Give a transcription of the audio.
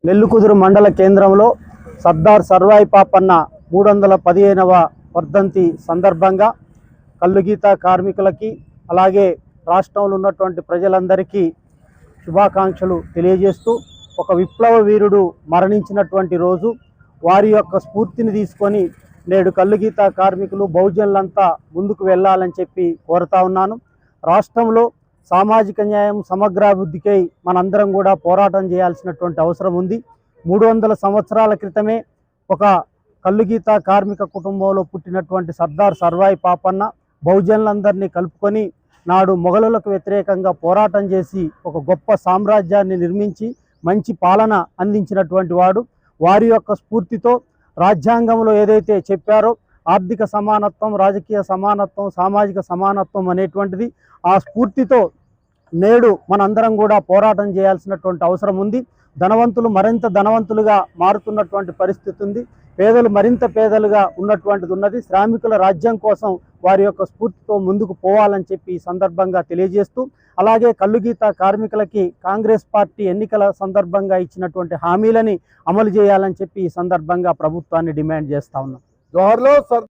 నెల్లికుదురు మండల కేంద్రంలో సర్దార్ సర్వాయి పాపన్న 315వ వర్ధంతి సందర్భంగా కల్లుగీత కార్మికులకి అలాగే రాష్ట్రంలో ఉన్నటువంటి ప్రజలందరికీ శుభాకాంక్షలు తెలియజేస్తూ ఒక విప్లవ వీరుడు మరణించినటువంటి రోజు వారి యొక్క స్ఫూర్తిని తీసుకొని నేడు కల్లుగీత కార్మికులు బహుజనులంతా ముందుకు వెళ్ళాలని చెప్పి కోరుతా ఉన్నాను. రాష్ట్రంలో సామాజిక న్యాయం సమగ్రాభివృద్ధికై మనందరం కూడా పోరాటం చేయాల్సినటువంటి అవసరం ఉంది. 300 సంవత్సరాల క్రితమే ఒక కల్లుగీత కార్మిక కుటుంబంలో పుట్టినటువంటి సర్దార్ సర్వాయి పాపన్న బహుజనులందరినీ కలుపుకొని నాడు మొఘలులకు వ్యతిరేకంగా పోరాటం చేసి ఒక గొప్ప సామ్రాజ్యాన్ని నిర్మించి మంచి పాలన అందించినటువంటి వాడు. వారి యొక్క స్ఫూర్తితో రాజ్యాంగంలో ఏదైతే చెప్పారో ఆర్థిక సమానత్వం, రాజకీయ సమానత్వం, సామాజిక సమానత్వం అనేటువంటిది ఆ స్ఫూర్తితో నేడు మనందరం కూడా పోరాటం చేయాల్సినటువంటి అవసరం ఉంది. ధనవంతులు మరింత ధనవంతులుగా మారుతున్నటువంటి పరిస్థితి ఉంది. పేదలు మరింత పేదలుగా ఉన్నటువంటిది ఉన్నది. శ్రామికుల రాజ్యం కోసం వారి యొక్క స్ఫూర్తితో ముందుకు పోవాలని చెప్పి ఈ సందర్భంగా తెలియజేస్తూ, అలాగే కల్లుగీత కార్మికులకి కాంగ్రెస్ పార్టీ ఎన్నికల సందర్భంగా ఇచ్చినటువంటి హామీలని అమలు చేయాలని చెప్పి ఈ సందర్భంగా ప్రభుత్వాన్ని డిమాండ్ చేస్తా ఉన్నాం. జోహార్లో